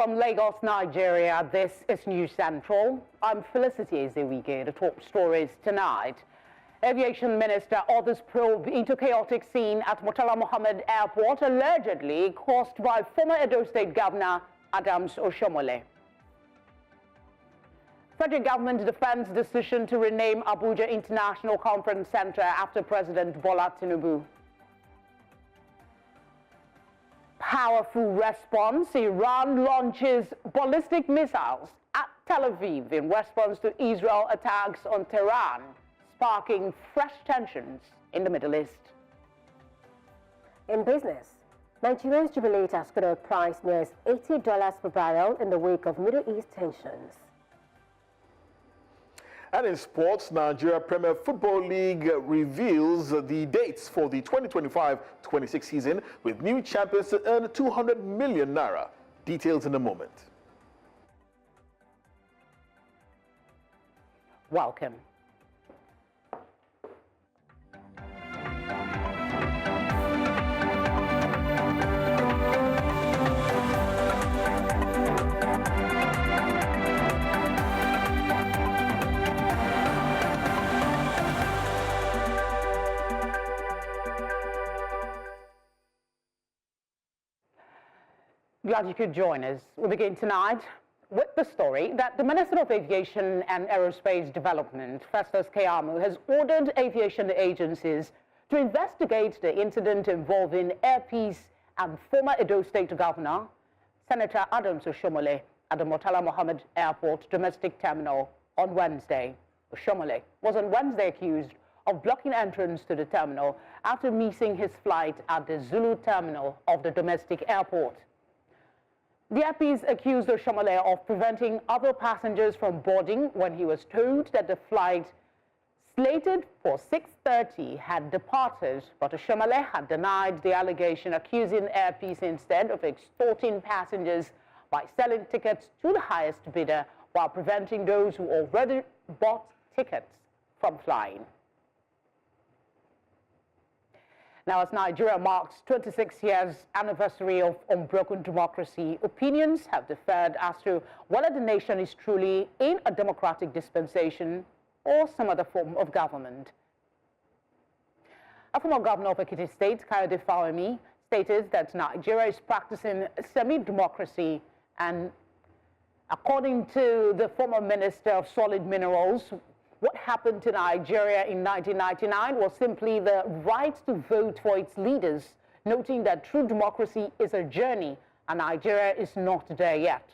From Lagos, Nigeria, this is News Central. I'm Felicity Ezewike. The top stories tonight. Aviation Minister orders probe into chaotic scene at Murtala Mohammed Airport, allegedly caused by former Edo State Governor Adams Oshiomhole. Federal government defends decision to rename Abuja International Conference Center after President Bola Tinubu. Powerful response. Iran launches ballistic missiles at Tel Aviv in response to Israel attacks on Tehran, sparking fresh tensions in the Middle East. In business, Nigeria's jubilate as crude oil price nears $80 per barrel in the wake of Middle East tensions. And in sports, Nigeria Premier Football League reveals the dates for the 2025-26 season, with new champions to earn 200 million naira. Details in a moment. Welcome. Glad you could join us. We begin tonight with the story that the Minister of Aviation and Aerospace Development, Festus Keyamo, has ordered aviation agencies to investigate the incident involving Air Peace and former Edo State Governor, Senator Adams Oshiomhole, at the Murtala Mohammed Airport domestic terminal on Wednesday. Oshiomhole was on Wednesday accused of blocking entrance to the terminal after missing his flight at the Zulu terminal of the domestic airport. The APs accused Oshiomhole of preventing other passengers from boarding when he was told that the flight slated for 6:30 had departed, but Oshiomhole had denied the allegation, accusing Air Peace instead of extorting passengers by selling tickets to the highest bidder while preventing those who already bought tickets from flying. Now, as Nigeria marks 26 years anniversary of unbroken democracy, opinions have differed as to whether the nation is truly in a democratic dispensation or some other form of government. A former governor of Ekiti State, Kanye West, stated that Nigeria is practicing semi-democracy, and according to the former Minister of Solid Minerals, what happened to Nigeria in 1999 was simply the right to vote for its leaders, noting that true democracy is a journey and Nigeria is not there yet.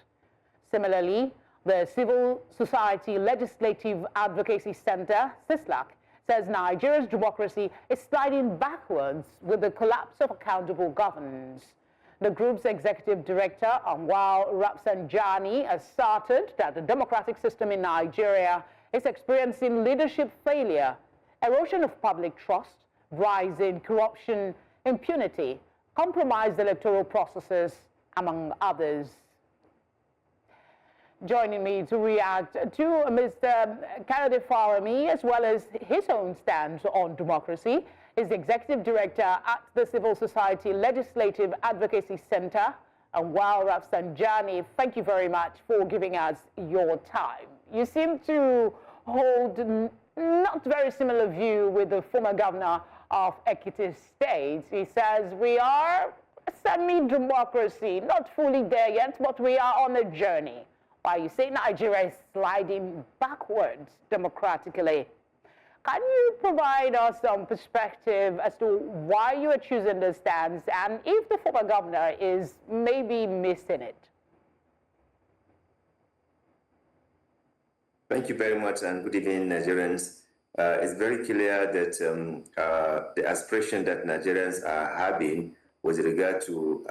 Similarly, the Civil Society Legislative Advocacy Center, CISLAC, says Nigeria's democracy is sliding backwards with the collapse of accountable governance. The group's executive director, Anwar Rafsanjani, asserted that the democratic system in Nigeria is experiencing leadership failure, erosion of public trust, rise in corruption, impunity, compromised electoral processes, among others. Joining me to react to Mr. Kanye West, as well as his own stance on democracy, is the Executive Director at the Civil Society Legislative Advocacy Center, Anwar Rafsanjani. Thank you very much for giving us your time. You seem to hold not very similar view with the former governor of Ekiti State. He says we are a semi-democracy, not fully there yet, but we are on a journey. While you say Nigeria is sliding backwards democratically. Can you provide us some perspective as to why you are choosing this stance and if the former governor is maybe missing it? Thank you very much, and good evening, Nigerians. It's very clear that the aspiration that Nigerians are having with regard to,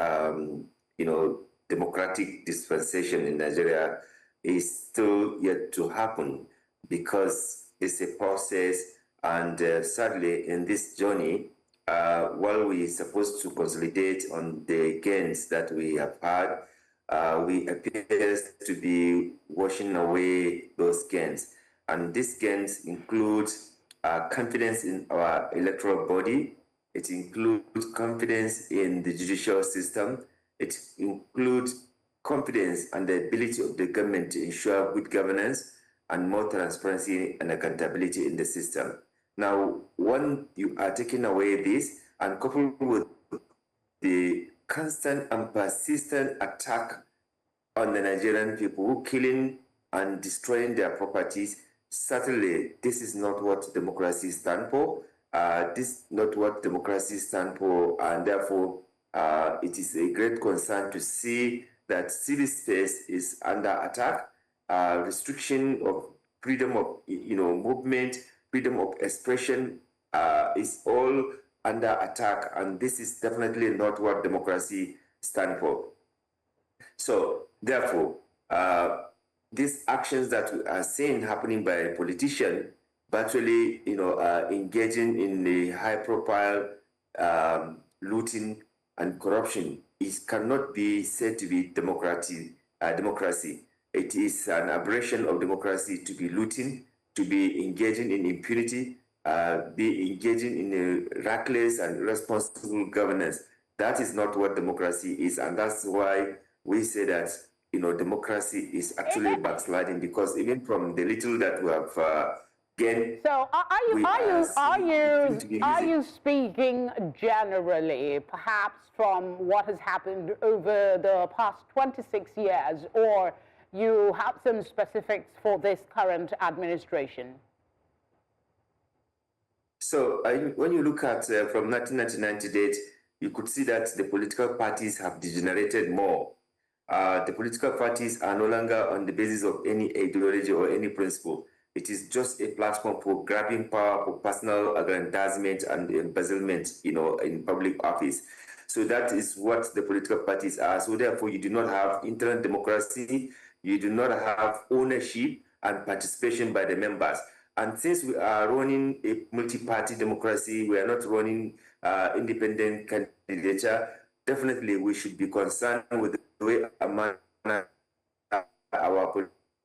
democratic dispensation in Nigeria is still yet to happen, because it's a process, and sadly, in this journey, while we're supposed to consolidate on the gains that we have had, we appear to be washing away those gains. And these gains include confidence in our electoral body. It includes confidence in the judicial system. It includes confidence and the ability of the government to ensure good governance and more transparency and accountability in the system. Now, when you are taking away this and coupled with the constant and persistent attack on the Nigerian people, killing and destroying their properties, certainly this is not what democracy stands for. This is not what democracy stands for, and therefore it is a great concern to see that civil space is under attack. Restriction of freedom of movement, freedom of expression is all under attack, and this is definitely not what democracy stands for. So therefore, these actions that we are seeing happening by politicians, virtually engaging in the high-profile looting and corruption, cannot be said to be democracy. It is an aberration of democracy to be looting, to be engaging in impunity, be engaging in a reckless and irresponsible governance. That is not what democracy is, and that's why we say that democracy is actually backsliding, because even from the little that we have gained. So are you speaking generally, perhaps from what has happened over the past 26 years, or you have some specifics for this current administration? So when you look at from 1999 to date, you could see that the political parties have degenerated more. The political parties are no longer on the basis of any ideology or any principle. It is just a platform for grabbing power, for personal aggrandizement and embezzlement, in public office. So that is what the political parties are. So therefore, you do not have internal democracy, you do not have ownership and participation by the members. And since we are running a multi-party democracy, we are not running independent candidature, definitely we should be concerned with the way our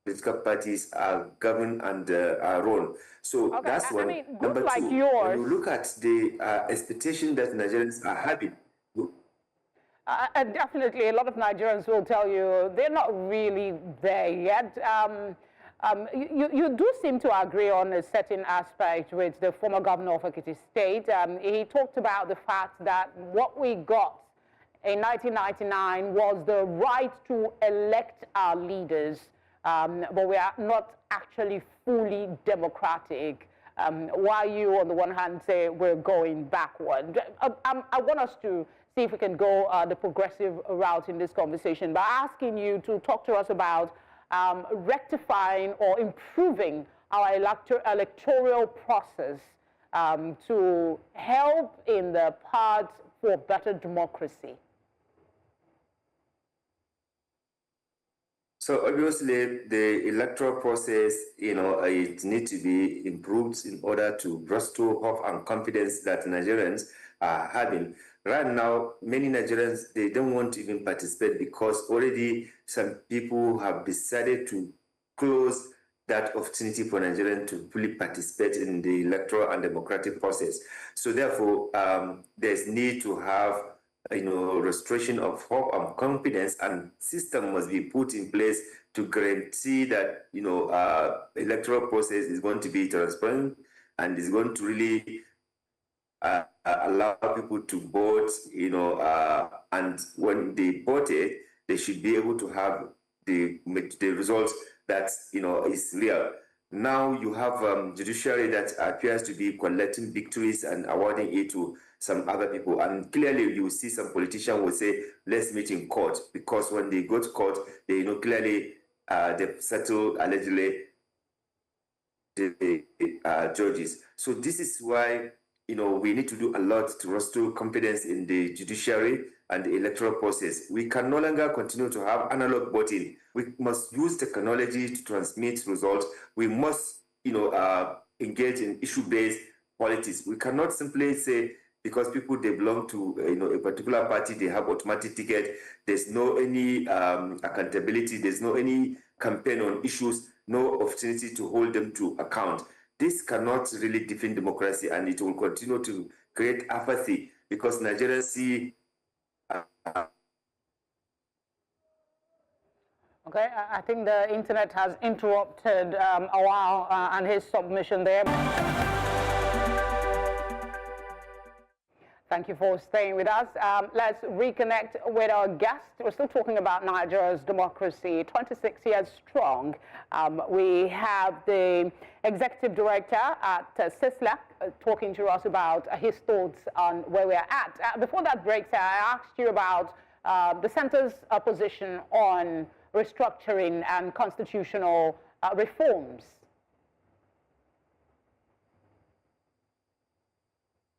political parties are governed and are run. So okay, that's one. Number like two, yours, when you look at the expectation that Nigerians are having. Definitely, a lot of Nigerians will tell you they're not really there yet. You do seem to agree on a certain aspect with the former governor of Ekiti State. He talked about the fact that what we got in 1999 was the right to elect our leaders, but we are not actually fully democratic. While you, on the one hand, say we're going backward. I want us to see if we can go the progressive route in this conversation by asking you to talk to us about rectifying or improving our electoral process to help in the path for better democracy. So obviously, the electoral process, it needs to be improved in order to restore hope and confidence that Nigerians are having. Right now, many Nigerians, they don't want to even participate because already some people have decided to close that opportunity for Nigerians to fully participate in the electoral and democratic process. So therefore, there's need to have restoration of hope and confidence, and system must be put in place to guarantee that electoral process is going to be transparent and is going to really allow people to vote, and when they voted, they should be able to have the results that is real. Now you have judiciary that appears to be collecting victories and awarding it to some other people, and clearly you see some politicians will say, let's meet in court, because when they go to court, they clearly they've settled allegedly the judges. So this is why we need to do a lot to restore confidence in the judiciary and the electoral process. We can no longer continue to have analog voting. We must use technology to transmit results. We must engage in issue-based politics. We cannot simply say, because people they belong to a particular party, they have automatic ticket. There's no any accountability. There's no any campaign on issues. No opportunity to hold them to account. This cannot really defend democracy, and it will continue to create apathy because Nigerians see Okay, I think the internet has interrupted a while and his submission there. Thank you for staying with us. Let's reconnect with our guest. We're still talking about Nigeria's democracy, 26 years strong. We have the executive director at CISLAC talking to us about his thoughts on where we're at. Before that break, I asked you about the center's position on restructuring and constitutional reforms.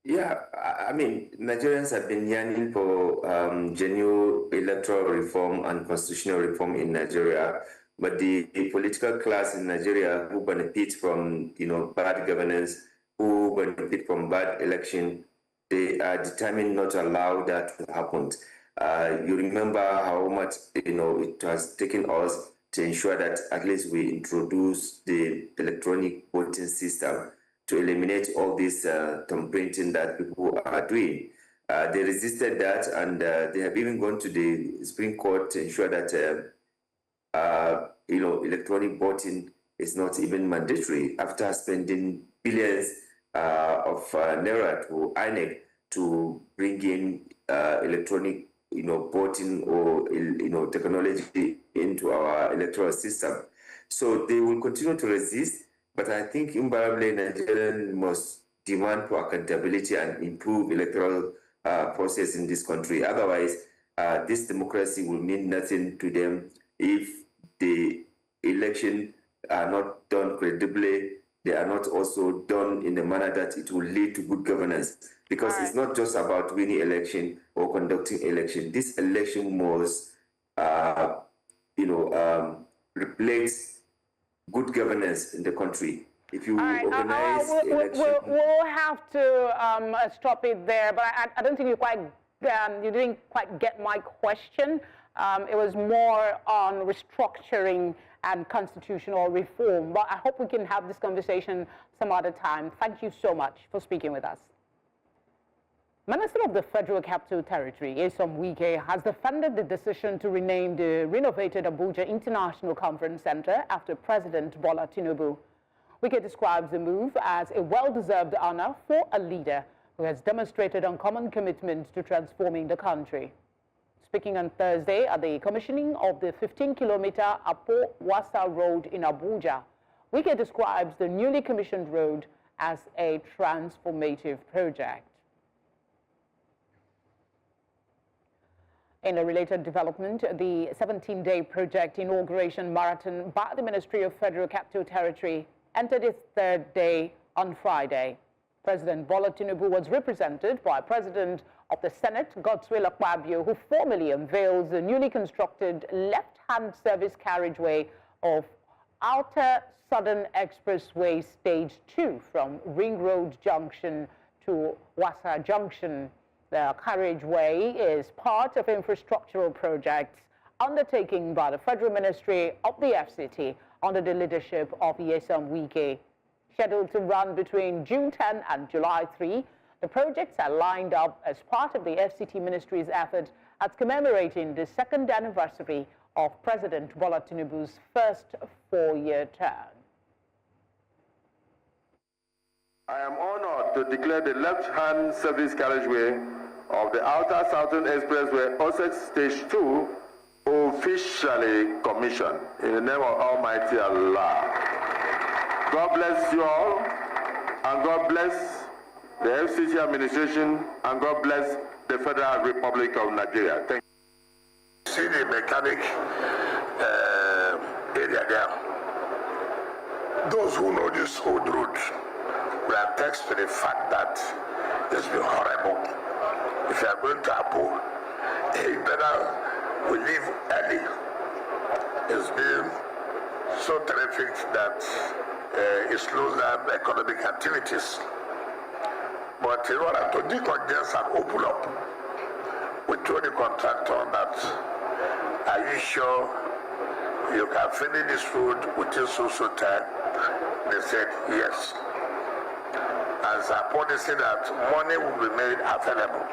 Yeah, I mean, Nigerians have been yearning for genuine electoral reform and constitutional reform in Nigeria, but the political class in Nigeria who benefit from, bad governance, who benefit from bad election, they are determined not to allow that to happen. You remember how much, it has taken us to ensure that at least we introduce the electronic voting system to eliminate all this thumbprinting that people are doing. They resisted that, and they have even gone to the Supreme Court to ensure that electronic voting is not even mandatory after spending billions of naira to INEC to bring in electronic voting or technology into our electoral system. So they will continue to resist, but I think invariably Nigerians must demand for accountability and improve electoral process in this country. Otherwise, this democracy will mean nothing to them if the election are not done credibly. They are not also done in a manner that it will lead to good governance. Because it's not just about winning election or conducting election. This election must, replace good governance in the country. If you organize election, we'll have to stop it there. But I don't think you didn't quite get my question. It was more on restructuring and constitutional reform. But I hope we can have this conversation some other time. Thank you so much for speaking with us. Minister of the Federal Capital Territory, Nyesom Wike, has defended the decision to rename the renovated Abuja International Conference Center after President Bola Tinubu. Wike describes the move as a well-deserved honor for a leader who has demonstrated uncommon commitment to transforming the country. Speaking on Thursday at the commissioning of the 15-kilometer Apo-Wasa Road in Abuja, Wike describes the newly commissioned road as a transformative project. In a related development, the 17-day project inauguration marathon by the Ministry of Federal Capital Territory entered its third day on Friday. President Bola Tinubu was represented by President of the Senate, Godswill Akpabio, who formally unveils the newly constructed left-hand service carriageway of Outer Southern Expressway Stage 2 from Ring Road Junction to Wasa Junction. The carriageway is part of infrastructural projects undertaken by the Federal Ministry of the FCT under the leadership of Nyesom Wike. Scheduled to run between June 10 and July 3, the projects are lined up as part of the FCT Ministry's effort at commemorating the second anniversary of President Bola Tinubu's first four-year term. I am honored to declare the left-hand service carriageway of the Outer Southern Expressway OSEX Stage 2 officially commissioned in the name of Almighty Allah. God bless you all, and God bless the FCT administration, and God bless the Federal Republic of Nigeria. Thank you. See the mechanic area there. Those who know this old route will attest to the fact that it's been horrible. If you are going to Abu, you better we leave early. It's been so terrific that it slows down economic activities. But in order to decongest and open up, we told the contractor that, are you sure you can finish this road within so time? They said yes. As a policy that money will be made available.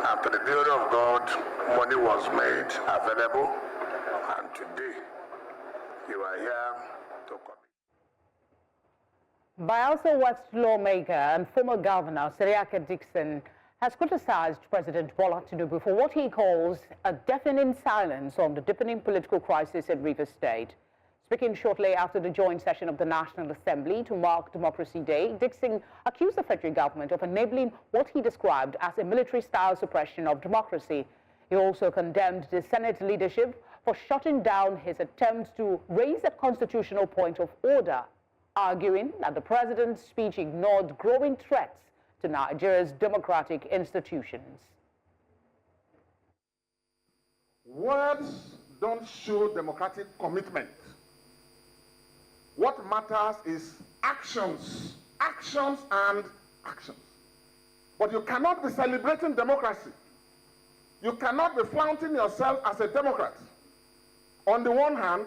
And to the glory of God, money was made available, and today you are here to commit. Bayelsa West lawmaker and former governor Seriake Dickson has criticized President Bola Tinubu for what he calls a deafening silence on the deepening political crisis in Rivers State. Speaking shortly after the joint session of the National Assembly to mark Democracy Day, Dickson accused the federal government of enabling what he described as a military-style suppression of democracy. He also condemned the Senate leadership for shutting down his attempts to raise a constitutional point of order, arguing that the president's speech ignored growing threats to Nigeria's democratic institutions. Words don't show democratic commitment. What matters is actions, actions and actions. But you cannot be celebrating democracy. You cannot be flaunting yourself as a Democrat on the one hand,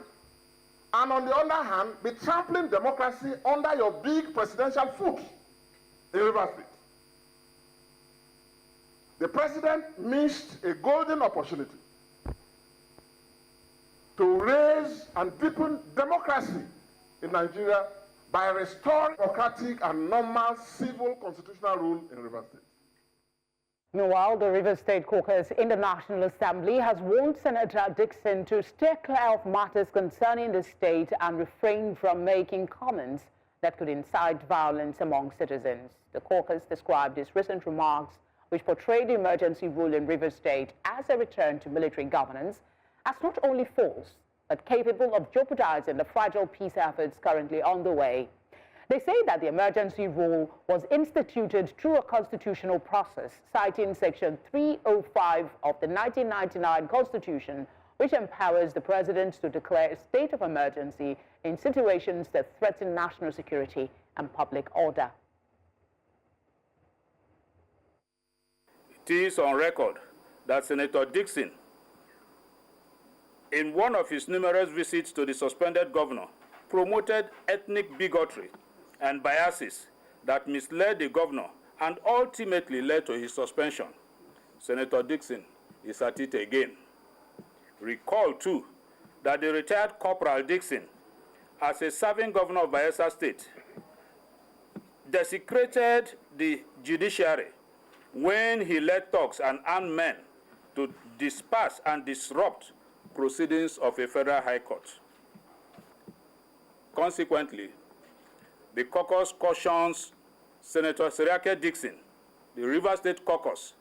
and on the other hand, be trampling democracy under your big presidential foot in Rivers State. The president missed a golden opportunity to raise and deepen democracy in Nigeria by restoring democratic and normal civil constitutional rule in Rivers State. Meanwhile, the Rivers State caucus in the National Assembly has warned Senator Dickson to steer clear of matters concerning the state and refrain from making comments that could incite violence among citizens. The caucus described his recent remarks, which portrayed the emergency rule in Rivers State as a return to military governance, as not only false, but capable of jeopardizing the fragile peace efforts currently underway. They say that the emergency rule was instituted through a constitutional process, citing Section 305 of the 1999 Constitution, which empowers the president to declare a state of emergency in situations that threaten national security and public order. It is on record that Senator Dickson, in one of his numerous visits to the suspended governor, promoted ethnic bigotry and biases that misled the governor and ultimately led to his suspension. Senator Dickson is at it again. Recall, too, that the retired Corporal Dickson, as a serving governor of Bayelsa State, desecrated the judiciary when he led thugs and armed men to disperse and disrupt proceedings of a federal high court. Consequently, the caucus cautions Senator Seriake Dickson, the Rivers State caucus,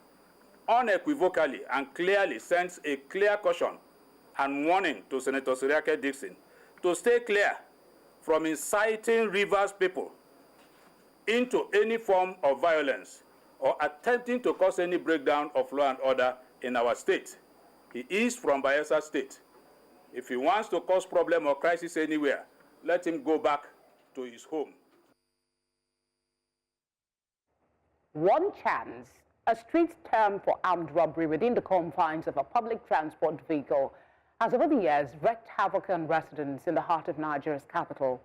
unequivocally and clearly sends a clear caution and warning to Senator Seriake Dickson to stay clear from inciting Rivers people into any form of violence or attempting to cause any breakdown of law and order in our state. He is from Bayelsa State. If he wants to cause problem or crisis anywhere, let him go back to his home. One chance, a street term for armed robbery within the confines of a public transport vehicle, has over the years wreaked havoc on residents in the heart of Nigeria's capital.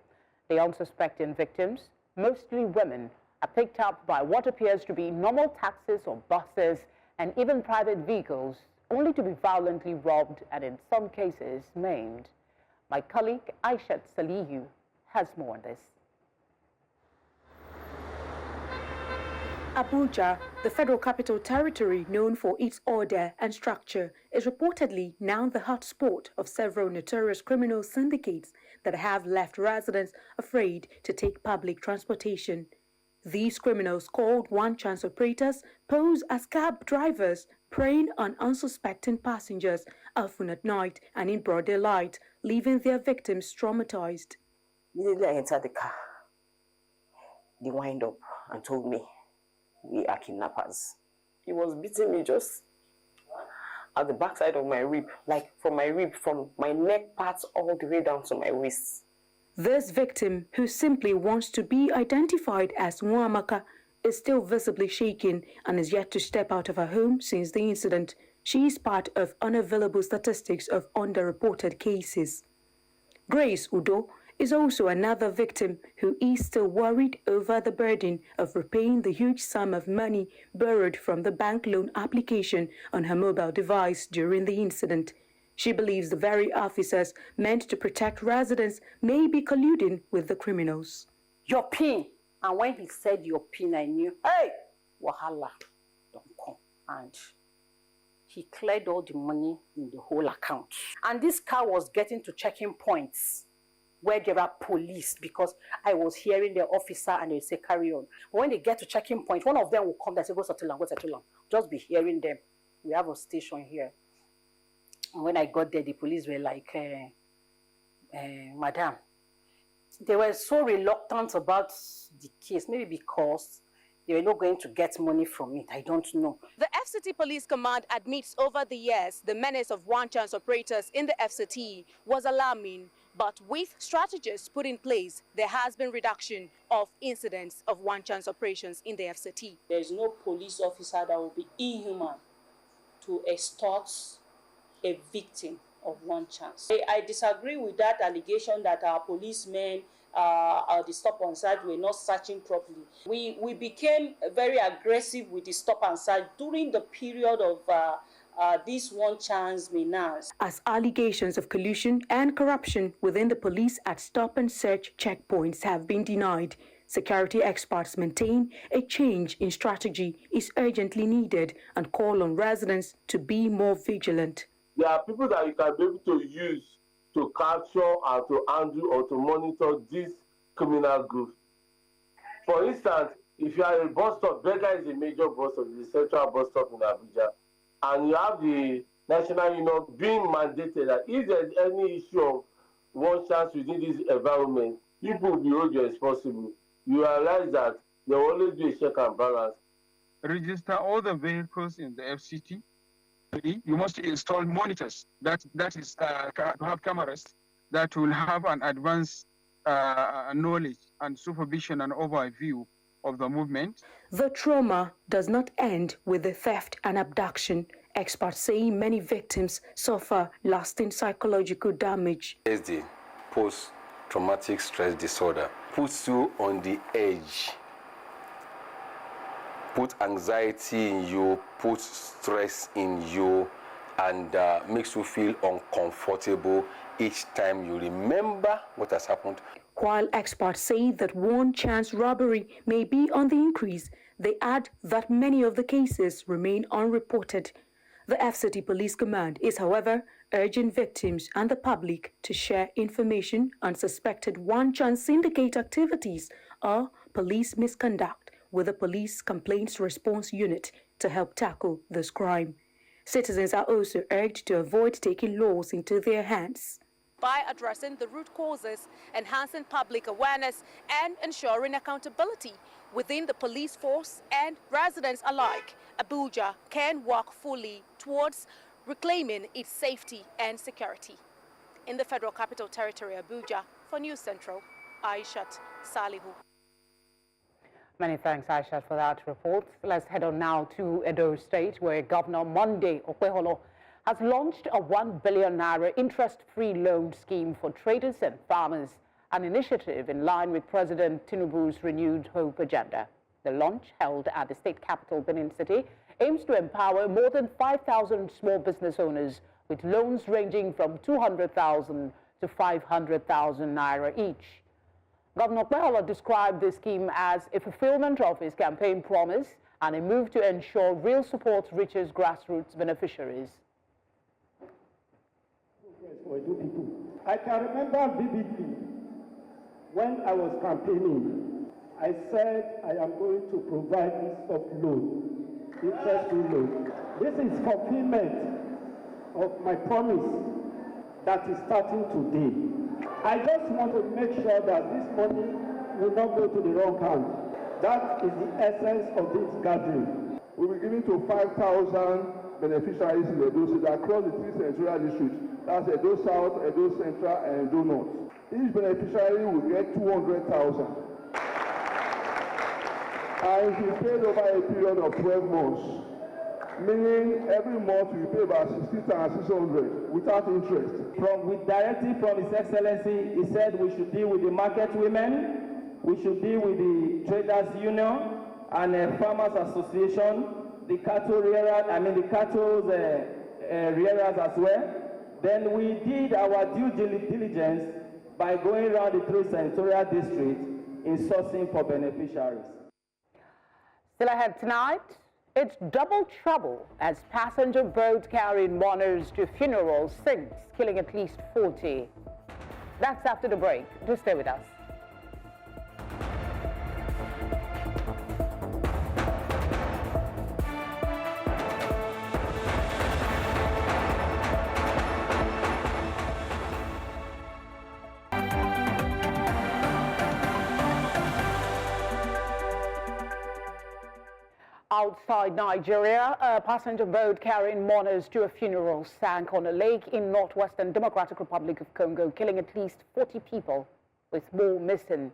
The unsuspecting victims, mostly women, are picked up by what appears to be normal taxis or buses and even private vehicles, only to be violently robbed and in some cases maimed. My colleague Aishat Salihu has more on this. Abuja, the Federal Capital Territory known for its order and structure, is reportedly now the hotspot of several notorious criminal syndicates that have left residents afraid to take public transportation. These criminals, called one-chance operators, pose as cab drivers, preying on unsuspecting passengers, often at night and in broad daylight, leaving their victims traumatized. Immediately I entered the car, they wind up and told me, "We are kidnappers." He was beating me just at the backside of my rib, like from my rib, from my neck parts all the way down to my waist. This victim, who simply wants to be identified as Nwamaka, is still visibly shaken and is yet to step out of her home since the incident. She is part of unavailable statistics of underreported cases. Grace Udo is also another victim who is still worried over the burden of repaying the huge sum of money borrowed from the bank loan application on her mobile device during the incident. She believes the very officers meant to protect residents may be colluding with the criminals. Your PIN. And when he said your PIN, I knew, hey, wahala, don't come. And he cleared all the money in the whole account. And this car was getting to checking points where there are police, because I was hearing the officer and they say, carry on. But when they get to checking point, one of them will come and say, go settle down, go settle down. Just be hearing them. We have a station here. And when I got there, the police were like, madam, they were so reluctant about the case, maybe because they were not going to get money from it. I don't know. The FCT Police Command admits over the years the menace of one-chance operators in the FCT was alarming, but with strategies put in place, there has been reduction of incidents of one-chance operations in the FCT. There is no police officer that will be inhuman to extort a victim of one chance. I disagree with that allegation that our policemen the stop and search were not searching properly. We became very aggressive with the stop and search during the period of this one chance menace. As allegations of collusion and corruption within the police at stop and search checkpoints have been denied, security experts maintain a change in strategy is urgently needed and call on residents to be more vigilant. There are people that you can be able to use to capture and to handle or to monitor these criminal groups. For instance, if you are a bus stop, Berger is a major bus stop, the central bus stop in Abuja, and you have the National Union being mandated that if there's any issue of one chance within this environment, people will be held responsible. You realize that there will always be a check and balance. Register all the vehicles in the FCT. You must install monitors, that is to have cameras that will have an advanced knowledge and supervision and overview of the movement. The trauma does not end with the theft and abduction. Experts say many victims suffer lasting psychological damage. PSD, post-traumatic stress disorder, puts you on the edge. Put anxiety in you, put stress in you, and makes you feel uncomfortable each time you remember what has happened. While experts say that one-chance robbery may be on the increase, they add that many of the cases remain unreported. The FCT Police Command is, however, urging victims and the public to share information on suspected one-chance syndicate activities or police misconduct with the Police Complaints Response Unit to help tackle this crime. Citizens are also urged to avoid taking laws into their hands. By addressing the root causes, enhancing public awareness, and ensuring accountability within the police force and residents alike, Abuja can work fully towards reclaiming its safety and security. In the Federal Capital Territory, Abuja, for News Central, Aishat Salihu. Many thanks, Aisha, for that report. Let's head on now to Edo State, where Governor Monday Okpeholo has launched a 1 billion naira interest-free loan scheme for traders and farmers, an initiative in line with President Tinubu's renewed hope agenda. The launch, held at the state capital, Benin City, aims to empower more than 5,000 small business owners with loans ranging from 200,000 to 500,000 naira each. Governor Okpeholo described this scheme as a fulfillment of his campaign promise and a move to ensure real support reaches grassroots beneficiaries. I can remember vividly when I was campaigning, I said I am going to provide this soft loan, interest-free loan. This is fulfillment of my promise that is starting today. I just want to make sure that this money will not go to the wrong hand. That is the essence of this gathering. We'll be giving to 5,000 beneficiaries in Edo State across the 3 senatorial districts. That's Edo South, Edo Central, and Edo North. Each beneficiary will get 200,000. And it will be paid over a period of 12 months. Meaning every month we pay about 60,600 without interest. With directive from His Excellency, he said we should deal with the market women, we should deal with the traders union and farmers association, the cattle rearers, the cattle rearers as well. Then we did our due diligence by going around the 3 senatorial districts in sourcing for beneficiaries. Still ahead tonight, it's double trouble as passenger boat carrying mourners to funerals sinks, killing at least 40. That's after the break. Do stay with us. Outside Nigeria, a passenger boat carrying mourners to a funeral sank on a lake in northwestern Democratic Republic of Congo, killing at least 40 people, with more missing.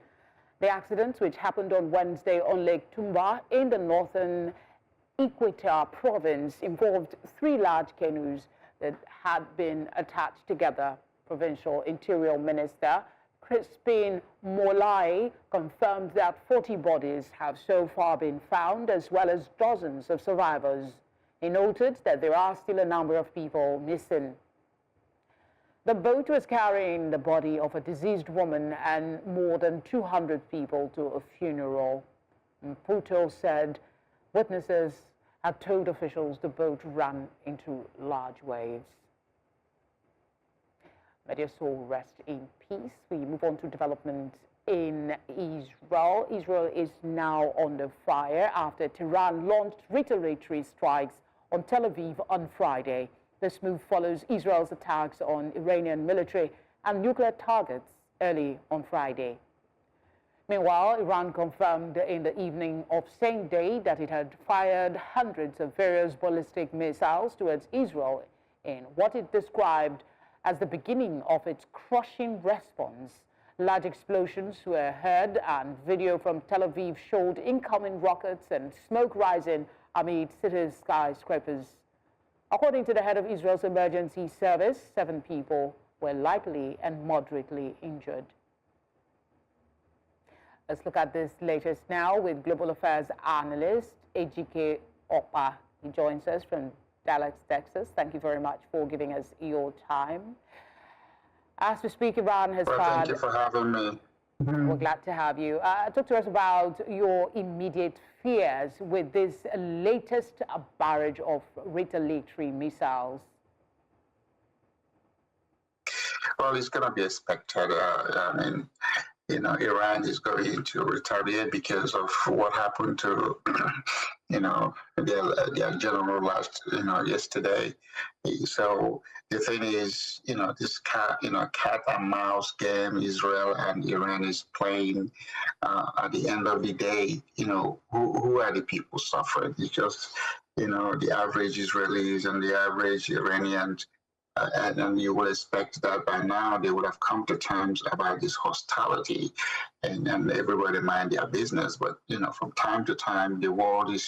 The accident, which happened on Wednesday on Lake Tumba in the northern Equator province, involved 3 large canoes that had been attached together. Provincial Interior Minister Crispin Molai confirmed that 40 bodies have so far been found, as well as dozens of survivors. He noted that there are still a number of people missing. The boat was carrying the body of a deceased woman and more than 200 people to a funeral. Puto said witnesses had told officials the boat ran into large waves. May their soul rest in peace. We move on to development in Israel. Israel is now under fire after Tehran launched retaliatory strikes on Tel Aviv on Friday. This move follows Israel's attacks on Iranian military and nuclear targets early on Friday. Meanwhile, Iran confirmed in the evening of same day that it had fired hundreds of various ballistic missiles towards Israel in what it described as the beginning of its crushing response. Large explosions were heard, and video from Tel Aviv showed incoming rockets and smoke rising amid city's skyscrapers. According to the head of Israel's emergency service, 7 people were lightly and moderately injured. Let's look at this latest now with global affairs analyst Ejike Opa. He joins us from Dallas, Texas. Thank you very much for giving us your time. As we speak, Iran has fired... Thank you for having me. We're glad to have you. Talk to us about your immediate fears with this latest barrage of retaliatory missiles. Well, it's going to be expected. Iran is going to retaliate because of what happened to, their general yesterday. So the thing is, this cat and mouse game Israel and Iran is playing. At the end of the day, who are the people suffering? It's just, the average Israelis and the average Iranians. And you would expect that by now they would have come to terms about this hostility and everybody mind their business. But, from time to time, the world is,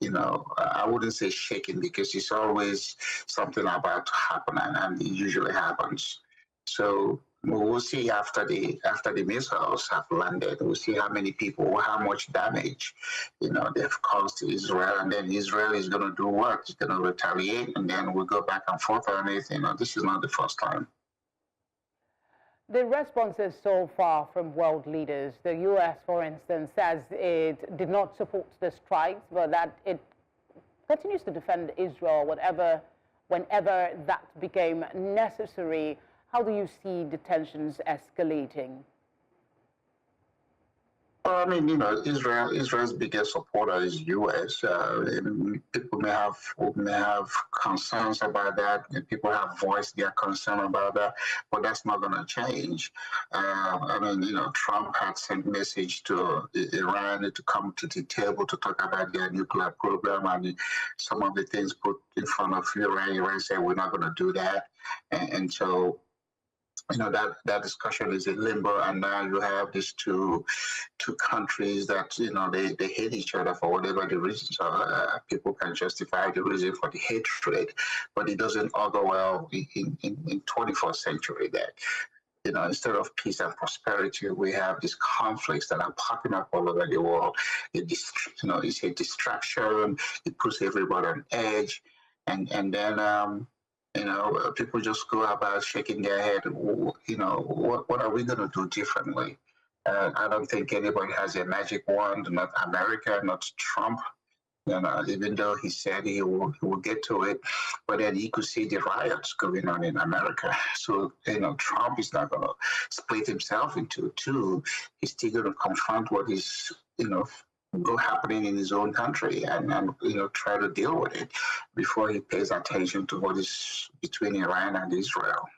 I wouldn't say shaking because it's always something about to happen and it usually happens. So we'll see after the missiles have landed. We'll see how many people, how much damage, they've caused to Israel. And then Israel is going to do what? It's going to retaliate, and then we'll go back and forth on it. This is not the first time. The responses so far from world leaders, the U.S., for instance, says it did not support the strikes, but that it continues to defend Israel whenever that became necessary. How do you see the tensions escalating? Well, Israel's biggest supporter is U.S. People may have concerns about that. People have voiced their concern about that, but that's not going to change. Trump had sent message to Iran to come to the table to talk about their nuclear program, and some of the things put in front of Iran. Iran said, we're not going to do that. And so, that discussion is in limbo, and now you have these two countries that they hate each other for whatever the reasons are. People can justify the reason for the hatred, but it doesn't augur well in 21st century that instead of peace and prosperity, we have these conflicts that are popping up all over the world. It's a distraction. It puts everybody on edge, and then You know, people just go about shaking their head. You know, what are we going to do differently? I don't think anybody has a magic wand, not America, not Trump. You know, even though he said he will get to it, but then you could see the riots going on in America. So, you know, Trump is not going to split himself into two. He's still going to confront what is, you know, happening in his own country and you know, try to deal with it before he pays attention to what is between Iran and Israel.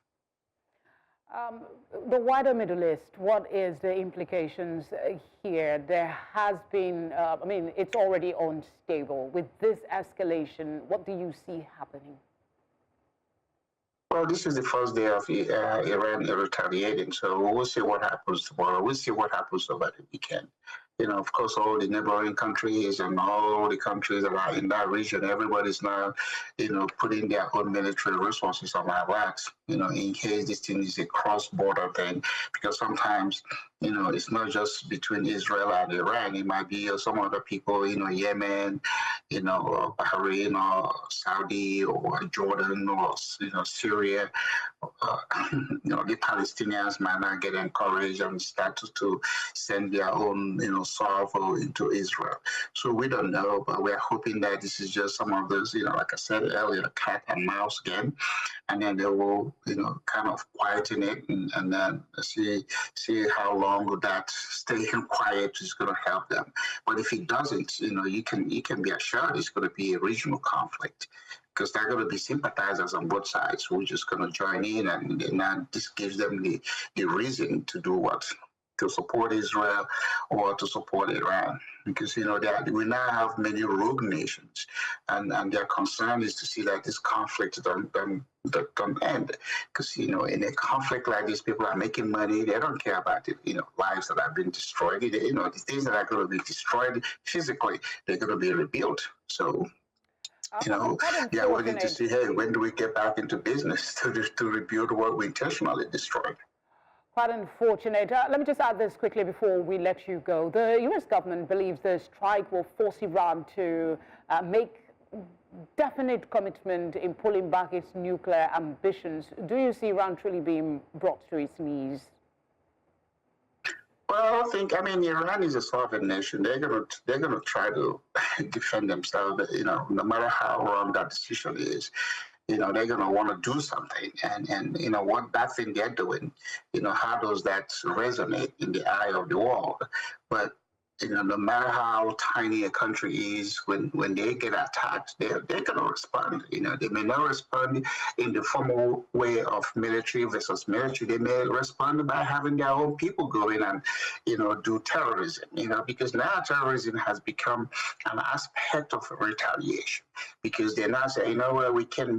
The wider Middle East, what is the implications here? There has been, I mean, it's already unstable. With this escalation, what do you see happening? Well, this is the first day of Iran retaliating, so we'll see what happens tomorrow. We'll see what happens over the weekend. You know, of course, all the neighboring countries and all the countries that are in that region, everybody's now, you know, putting their own military resources on our backs, you know, in case this thing is a cross-border thing. Because sometimes, you know, it's not just between Israel and Iran. It might be some other people, you know, Yemen, you know, or Bahrain or Saudi or Jordan or, you know, Syria. You know, the Palestinians might not get encouraged and start to send their own, you know, salvo into Israel. So we don't know, but we're hoping that this is just some of those, you know, like I said earlier, cat and mouse game, and then they will, you know, kind of quieten it and then see how long that staying quiet is going to help them. But if it doesn't, you know, you can be assured it's going to be a regional conflict, because they're going to be sympathizers on both sides who are just going to join in, and then this gives them the reason to do what? To support Israel or to support Iran. Because, you know, we now have many rogue nations, and their concern is to see that this conflict don't end. Because, you know, in a conflict like this, people are making money. They don't care about the, you know, lives that have been destroyed. You know, the things that are going to be destroyed physically, they're going to be rebuilt. So, you know, they are waiting to see, hey, when do we get back into business to rebuild what we intentionally destroyed? Quite unfortunate. Let me just add this quickly before we let you go. The U.S. government believes the strike will force Iran to make definite commitment in pulling back its nuclear ambitions. Do you see Iran truly being brought to its knees? Well, I mean, Iran is a sovereign nation. They're gonna try to defend themselves. You know, no matter how wrong that decision is. You know, they're going to want to do something. And, you know, what that thing they're doing, you know, how does that resonate in the eye of the world? But, you know, no matter how tiny a country is, when they get attacked, they're going to respond. You know, they may not respond in the formal way of military versus military. They may respond by having their own people go in and, you know, do terrorism, you know, because now terrorism has become an aspect of retaliation, because they're now saying, you know what, we can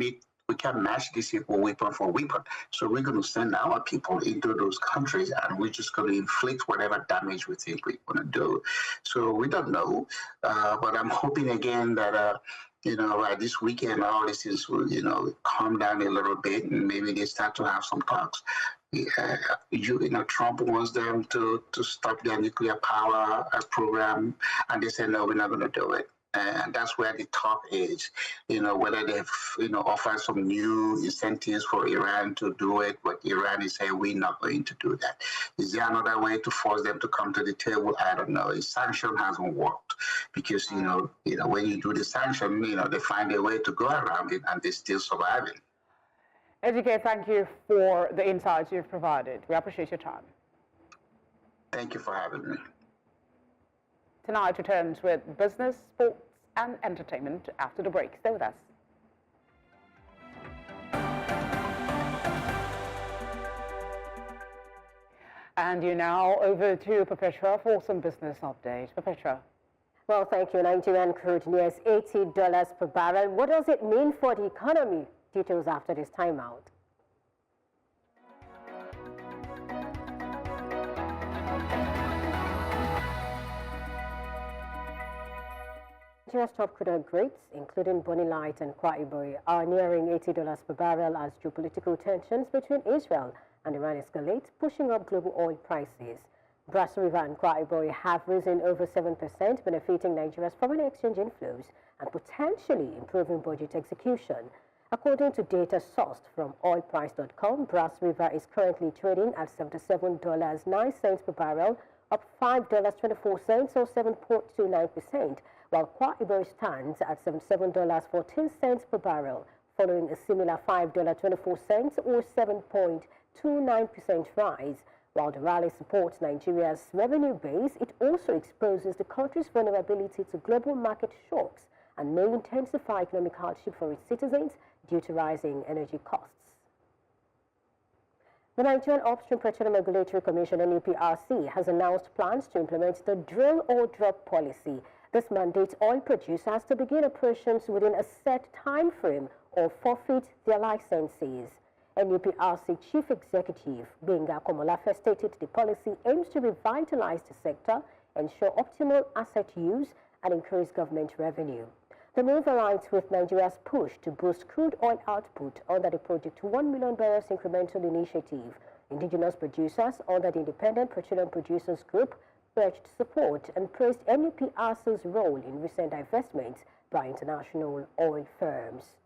match these people weapon for weapon. So we're going to send our people into those countries, and we're just going to inflict whatever damage we think we're going to do. So we don't know, but I'm hoping again that, you know, this weekend all these things will, you know, calm down a little bit, and maybe they start to have some talks. You know, Trump wants them to stop their nuclear power program, and they say, no, we're not going to do it. And that's where the talk is, you know, whether they've, you know, offered some new incentives for Iran to do it, but Iran is saying, we're not going to do that. Is there another way to force them to come to the table? I don't know. The sanction hasn't worked, because, you know, when you do the sanction, you know, they find a way to go around it, and they're still surviving. Ejike, thank you for the insights you've provided. We appreciate your time. Thank you for having me. Tonight returns with business, sports, and entertainment after the break. Stay with us. And you now over to Perpetua for some business update. Perpetua. Well, thank you. Nigerian crude nears $80 per barrel. What does it mean for the economy? Details after this timeout. Nigeria's top crude oil grades, including Bonny Light and Kwaiboy, are nearing $80 per barrel as geopolitical tensions between Israel and Iran escalate, pushing up global oil prices. Brass River and Kwaiboy have risen over 7%, benefiting Nigeria's foreign exchange inflows and potentially improving budget execution. According to data sourced from oilprice.com, Brass River is currently trading at $77.09 per barrel, up $5.24 or 7.29%, while Kwa Iberi stands at $77.14 per barrel, following a similar $5.24 or 7.29% rise. While the rally supports Nigeria's revenue base, it also exposes the country's vulnerability to global market shocks and may intensify economic hardship for its citizens due to rising energy costs. The Nigerian Upstream Petroleum Regulatory Commission, NUPRC, has announced plans to implement the drill or drop policy. This mandates oil producers to begin operations within a set time frame or forfeit their licenses. NUPRC Chief Executive Benga Komolafe stated the policy aims to revitalize the sector, ensure optimal asset use, and increase government revenue. The move aligns with Nigeria's push to boost crude oil output under the Project 1 Million Barrels Incremental Initiative. Indigenous producers under the Independent Petroleum Producers Group urged support and praised NUPRC's role in recent divestments by international oil firms.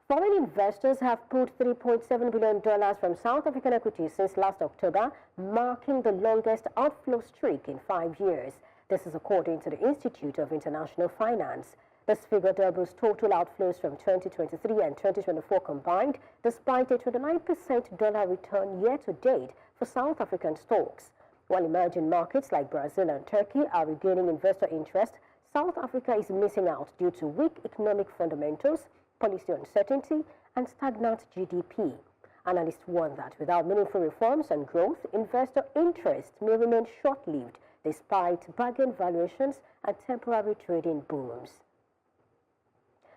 Foreign investors have put $3.7 billion from South African equities since last October, marking the longest outflow streak in 5 years. This is according to the Institute of International Finance. This figure doubles total outflows from 2023 and 2024 combined, despite a 29% dollar return year-to-date for South African stocks. While emerging markets like Brazil and Turkey are regaining investor interest, South Africa is missing out due to weak economic fundamentals, policy uncertainty, and stagnant GDP. Analysts warn that without meaningful reforms and growth, investor interest may remain short-lived despite bargain valuations and temporary trading booms.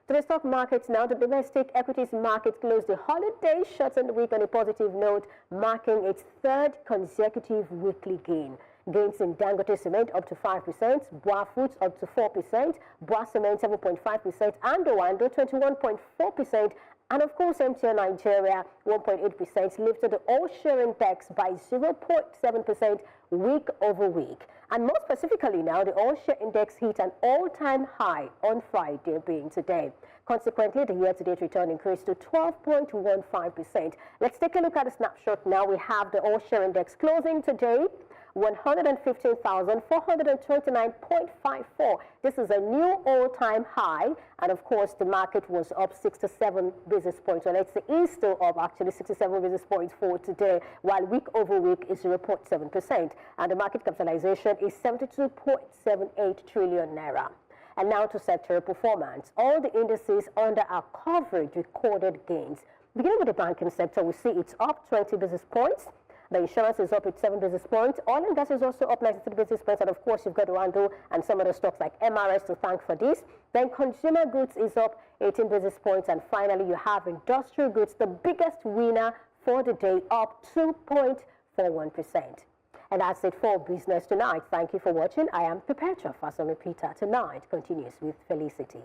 To the stock markets now, the domestic equities market closed the holiday shortened week on a positive note, marking its third consecutive weekly gain. Gains in Dangote Cement up to 5%, Boa Foods up to 4%, Boa Cement 7.5%, and Owando 21.4%, and of course MTN Nigeria 1.8% lifted the all-share index by 0.7% week over week. And more specifically now, the all-share index hit an all-time high on Friday, being today. Consequently, the year-to-date return increased to 12.15%. Let's take a look at a snapshot now. We have the all-share index closing today 115,429.54. This is a new all-time high, and of course the market was up 67 basis points. Well, it's still up actually 67 basis points for today, while week over week is 0.7%, and the market capitalization is 72.78 trillion naira. And now to sectoral performance. All the indices under our coverage recorded gains. Beginning with the banking sector, we see it's up 20 basis points. The insurance is up at 7 basis points. Oil and gas is also up 93 basis points. And of course, you've got Owando and some other stocks like MRS to thank for this. Then consumer goods is up 18 basis points. And finally, you have industrial goods, the biggest winner for the day, up 2.41%. And that's it for Business Tonight. Thank you for watching. I am Perpetua Fasome Peter. Tonight continues with Felicity.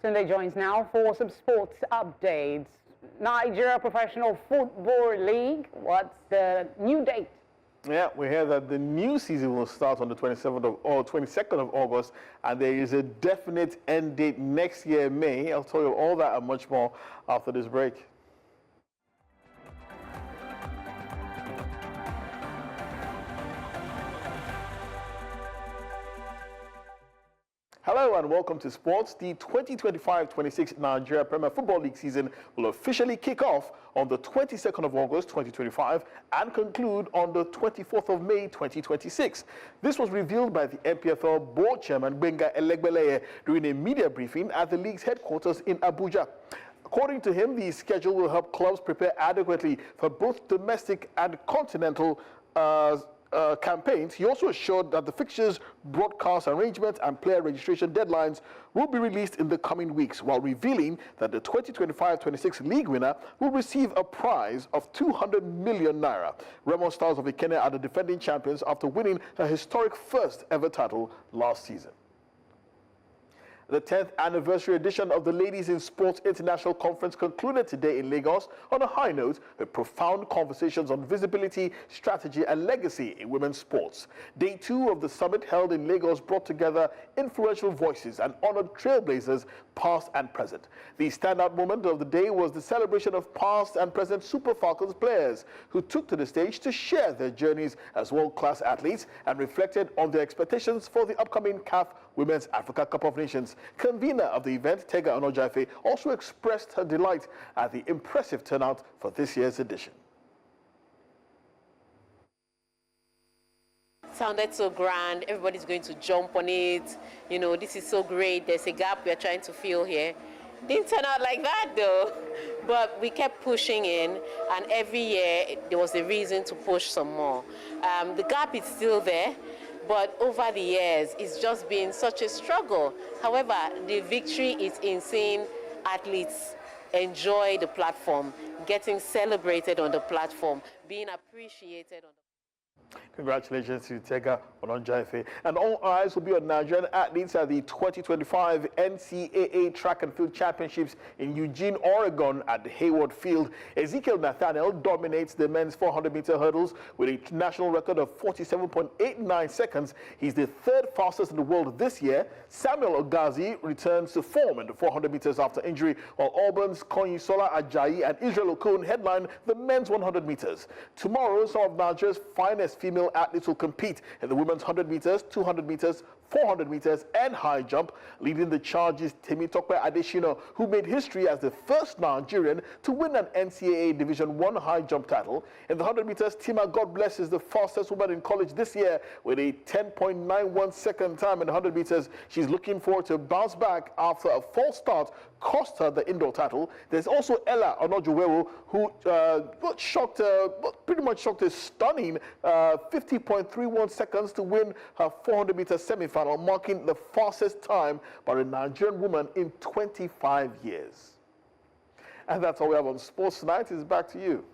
Sunday joins now for some sports updates. Nigeria Professional Football League, what's the new date? Yeah, we hear that the new season will start on the 22nd of August, and there is a definite end date next year, May. I'll tell you all that and much more after this break. Hello and welcome to Sports. The 2025-26 Nigeria Premier Football League season will officially kick off on the 22nd of August 2025 and conclude on the 24th of May 2026. This was revealed by the NPFL board chairman Benga Elegbeleye during a media briefing at the league's headquarters in Abuja. According to him, the schedule will help clubs prepare adequately for both domestic and continental campaigns. He also assured that the fixtures, broadcast arrangements, and player registration deadlines will be released in the coming weeks, while revealing that the 2025-26 league winner will receive a prize of 200 million naira. Remo Stars of Ikenne are the defending champions after winning a historic first ever title last season. The 10th anniversary edition of the Ladies in Sports International Conference concluded today in Lagos on a high note with profound conversations on visibility, strategy, and legacy in women's sports. Day 2 of the summit held in Lagos brought together influential voices and honored trailblazers, past and present. The standout moment of the day was the celebration of past and present Super Falcons players who took to the stage to share their journeys as world-class athletes and reflected on their expectations for the upcoming CAF Women's Africa Cup of Nations. Convener of the event, Tega Onojaife, also expressed her delight at the impressive turnout for this year's edition. Sounded so grand, everybody's going to jump on it, you know, this is so great, there's a gap we're trying to fill here. Didn't turn out like that though, but we kept pushing in, and every year there was a reason to push some more. The gap is still there, but over the years it's just been such a struggle. However, the victory is in seeing athletes enjoy the platform, getting celebrated on the platform, being appreciated on the Congratulations to Tega Onojaife. And all eyes will be on Nigerian athletes at the 2025 NCAA Track and Field Championships in Eugene, Oregon at the Hayward Field. Ezekiel Nathaniel dominates the men's 400-meter hurdles with a national record of 47.89 seconds. He's the third fastest in the world this year. Samuel Ogazi returns to form in the 400 meters after injury, while Auburn's Konyisola Ajayi and Israel Okun headline the men's 100 meters. Tomorrow, some of Nigeria's finest female athletes will compete in the women's 100 meters, 200 meters, 400 meters, and high jump. Leading the charge is Temitope Adeshina, who made history as the first Nigerian to win an NCAA Division I high jump title. In the 100 meters, Tima God Bless is the fastest woman in college this year with a 10.91 second time in 100 meters. She's looking forward to bounce back after a false start cost her the indoor title. There's also Ella Onojuwewu, who pretty much shocked a stunning 50.31 seconds to win her 400 meter semi-final, marking the fastest time by a Nigerian woman in 25 years. And that's all we have on Sports Tonight. It's back to you.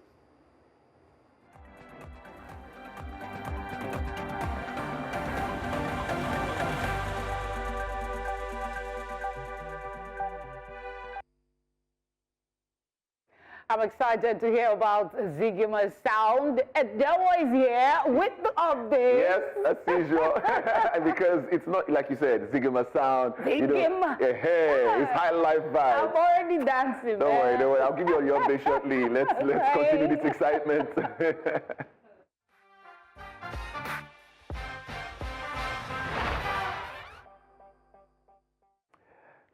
I'm excited to hear about Zigima's sound. Edewo is here with the update. Yes, as usual. Because it's not, like you said, Zigima sound. Zigima. It's high life vibe. I'm already dancing, Don't worry. I'll give you all your update shortly. Let's continue this excitement.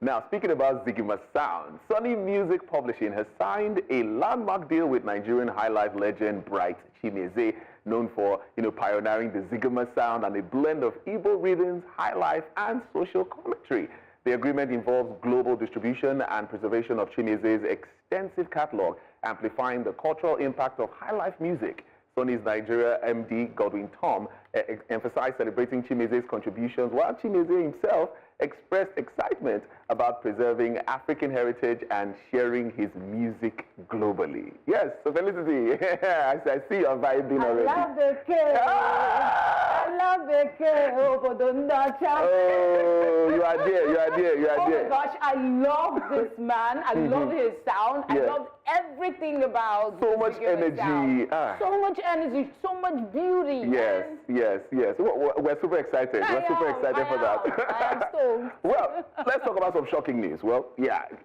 Now, speaking about Zigima sound, Sony Music Publishing has signed a landmark deal with Nigerian highlife legend Bright Chimezie, known for pioneering the Zigima sound and a blend of Igbo rhythms, highlife, and social commentary. The agreement involves global distribution and preservation of Chimezie's extensive catalog, amplifying the cultural impact of highlife music. Sony's Nigeria MD Godwin Tom emphasized celebrating Chimezie's contributions, while Chimezie himself expressed excitement about preserving African heritage and sharing his music globally. Yes, so Felicity, I see you're vibing already. I love the kill. I love the kill. Oh, you are there. Oh my gosh, I love this man. I love his sound. I love everything about so much energy. So much energy, so much beauty. Yes. We're super excited. We're super excited for that. I am stoked. Well, let's talk about some shocking news. Well,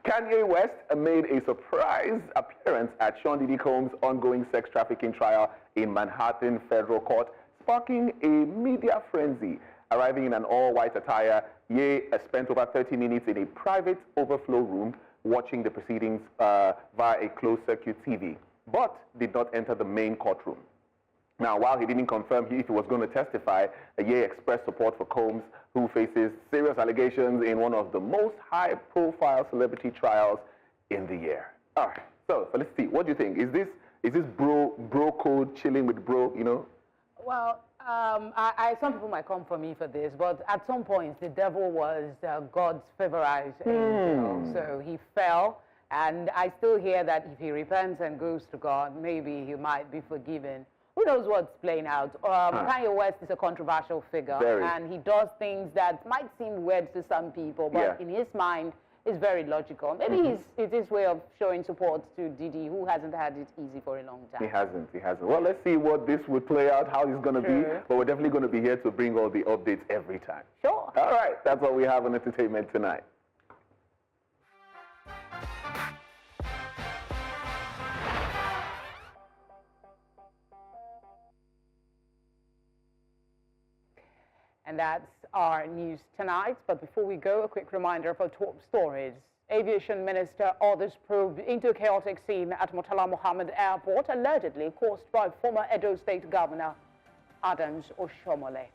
Kanye West made a surprise appearance at Sean Diddy Combs' ongoing sex trafficking trial in Manhattan Federal Court, sparking a media frenzy. Arriving in an all-white attire, Ye spent over 30 minutes in a private overflow room watching the proceedings via a closed-circuit TV, but did not enter the main courtroom. Now, while he didn't confirm if he was going to testify, Ye expressed support for Combs, who faces serious allegations in one of the most high-profile celebrity trials in the year. All right, so Felicity, what do you think? Is this bro code, chilling with bro, Well, some people might come for me for this, but at some point, the devil was God's favorized angel, so he fell. And I still hear that if he repents and goes to God, maybe he might be forgiven. who knows what's playing out? Kanye West is a controversial figure, and he does things that might seem weird to some people, but in his mind, is very logical. Maybe it's his way of showing support to Diddy, who hasn't had it easy for a long time. He hasn't. Well, let's see what this would play out, how it's going to be. But we're definitely going to be here to bring all the updates every time. Sure. All right. That's all we have on entertainment tonight. And that's our news tonight. But before we go, a quick reminder of our top stories. Aviation Minister orders probe into a chaotic scene at Murtala Mohammed Airport, allegedly caused by former Edo State Governor Adams Oshomole.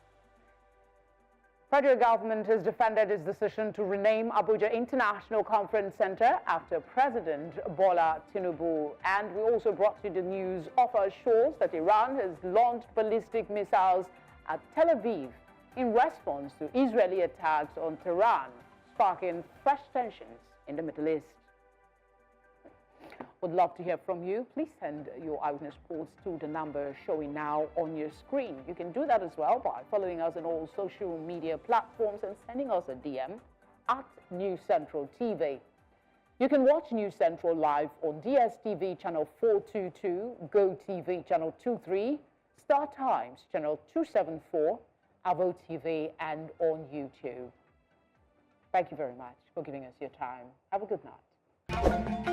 Federal government has defended its decision to rename Abuja International Conference Center after President Bola Tinubu. And we also brought you the news off our shores that Iran has launched ballistic missiles at Tel Aviv in response to Israeli attacks on Tehran, sparking fresh tensions in the Middle East. Would love to hear from you. Please send your eyewitness reports to the number showing now on your screen. You can do that as well by following us on all social media platforms and sending us a DM at News Central TV. You can watch News Central live on DSTV channel 422, GoTV channel 23, Star Times channel 274, Avo TV, and on YouTube. Thank you very much for giving us your time. Have a good night.